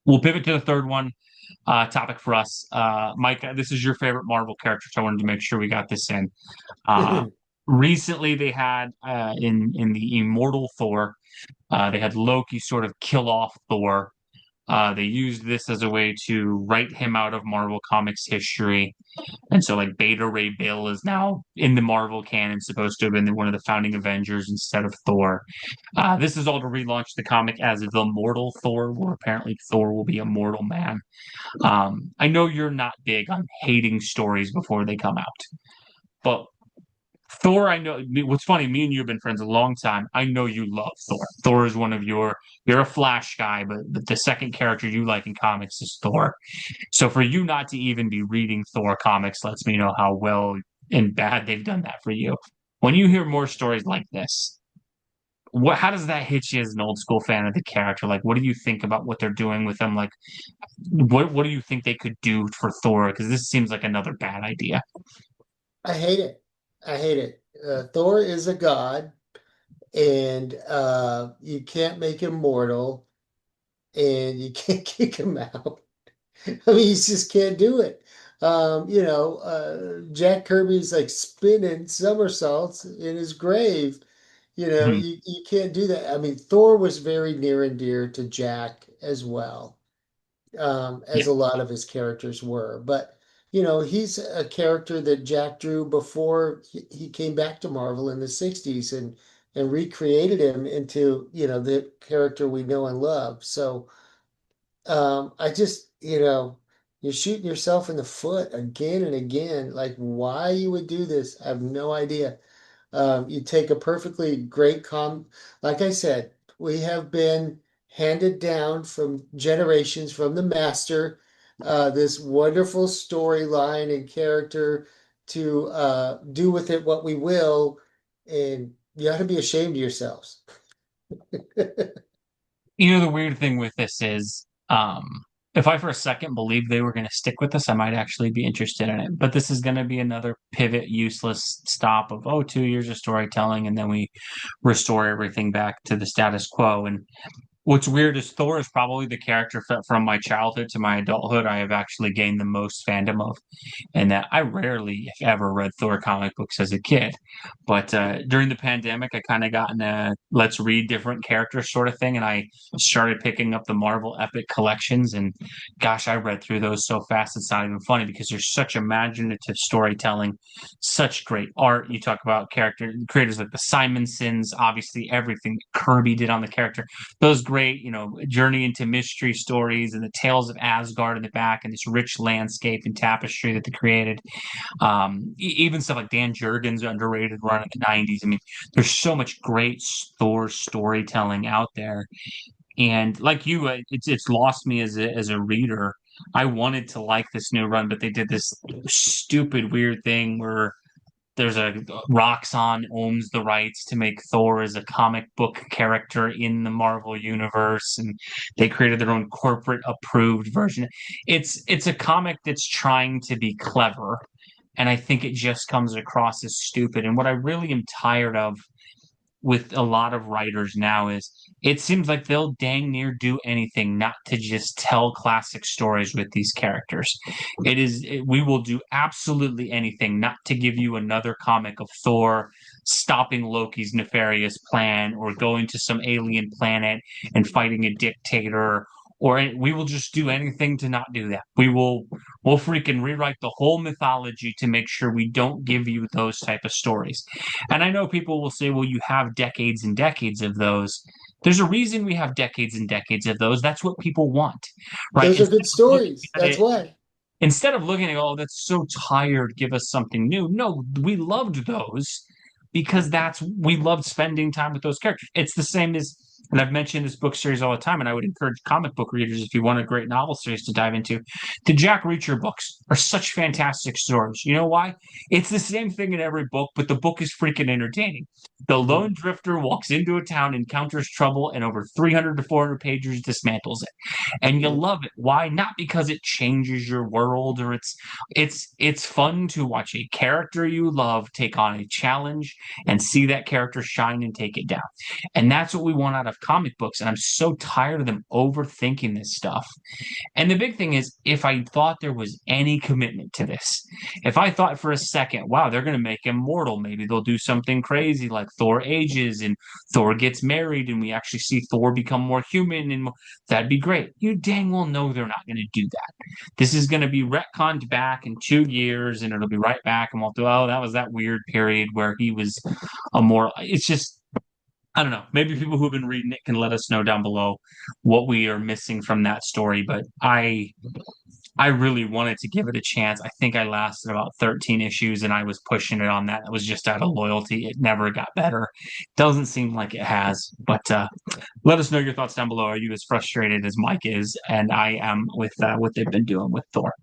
We'll pivot to the third one topic for us. Mike, this is your favorite Marvel character, so I wanted to make sure we got this in. Uh, Recently, they had in the Immortal Thor, they had Loki sort of kill off Thor. They used this as a way to write him out of Marvel Comics history. And so, like, Beta Ray Bill is now in the Marvel canon, supposed to have been one of the founding Avengers instead of Thor. This is all to relaunch the comic as the Mortal Thor, where apparently Thor will be a mortal man. I know you're not big on hating stories before they come out, but Thor, I know what's funny, me and you have been friends a long time. I know you love Thor. Thor is one of you're a Flash guy, but the second character you like in comics is Thor. So for you not to even be reading Thor comics lets me know how well and bad they've done that for you. When you hear more stories like this, how does that hit you as an old school fan of the character? Like, what do you think about what they're doing with them? Like, what do you think they could do for Thor? Because this seems like another bad idea. I hate it. I hate it. Thor is a god, and you can't make him mortal, and you can't kick him out. I mean, you just can't do it. Jack Kirby's like spinning somersaults in his grave. Mhm. You can't do that. I mean, Thor was very near and dear to Jack as well, Yeah. as a lot of his characters were. But, he's a character that Jack drew before he came back to Marvel in the 60s and recreated him into, the character we know and love. So, I just, you're shooting yourself in the foot again and again. Like, why you would do this, I have no idea. You take a perfectly great like I said, we have been handed down from generations from the master, this wonderful storyline and character to do with it what we will, and you ought to be ashamed of yourselves. You know, the weird thing with this is, if I for a second believed they were going to stick with this, I might actually be interested in it. But this is going to be another pivot, useless stop of, oh, 2 years of storytelling, and then we restore everything back to the status quo. And what's weird is Thor is probably the character from my childhood to my adulthood I have actually gained the most fandom of, and that I rarely, if ever, read Thor comic books as a kid. But during the pandemic, I kind of got in a let's read different characters sort of thing, and I started picking up the Marvel Epic collections. And gosh, I read through those so fast it's not even funny because there's such imaginative storytelling, such great art. You talk about character creators like the Simonsons, obviously everything Kirby did on the character. Those great, journey into mystery stories and the tales of Asgard in the back and this rich landscape and tapestry that they created. Even stuff like Dan Jurgens' underrated run in the '90s. I mean, there's so much great Thor storytelling out there, and like you, it's lost me as a reader. I wanted to like this new run, but they did this stupid, weird thing where there's a Roxxon owns the rights to make Thor as a comic book character in the Marvel universe, and they created their own corporate approved version. It's a comic that's trying to be clever, and I think it just comes across as stupid. And what I really am tired of with a lot of writers now is it seems like they'll dang near do anything not to just tell classic stories with these characters. We will do absolutely anything not to give you another comic of Thor stopping Loki's nefarious plan or going to some alien planet and fighting a dictator, or we will just do anything to not do that. We'll freaking rewrite the whole mythology to make sure we don't give you those type of stories. And I know people will say, well, you have decades and decades of those. There's a reason we have decades and decades of those. That's what people want, right? Those are good stories. That's why. Instead of looking at, oh, that's so tired, give us something new. No, we loved those because we loved spending time with those characters. It's the same as, and I've mentioned this book series all the time, and I would encourage comic book readers, if you want a great novel series to dive into, the Jack Reacher books are such fantastic stories. You know why? It's the same thing in every book, but the book is freaking entertaining. The Mhm. lone drifter walks into a town, encounters trouble, and over 300 to 400 pages dismantles it, and you Mhm. love it. Why? Not because it changes your world or it's fun to watch a character you love take on a challenge and see that character shine and take it down. And that's what we want out of of comic books, and I'm so tired of them overthinking this stuff. And the big thing is, if I thought there was any commitment to this, if I thought for a second, wow, they're going to make him mortal, maybe they'll do something crazy like Thor ages and Thor gets married and we actually see Thor become more human, and that'd be great. You dang well know they're not going to do that. This is going to be retconned back in 2 years and it'll be right back. And we'll do, oh, that was that weird period where he was a more, it's just, I don't know. Maybe people who've been reading it can let us know down below what we are missing from that story. But I really wanted to give it a chance. I think I lasted about 13 issues and I was pushing it on that. It was just out of loyalty. It never got better. Doesn't seem like it has. But let us know your thoughts down below. Are you as frustrated as Mike is and I am with what they've been doing with Thor?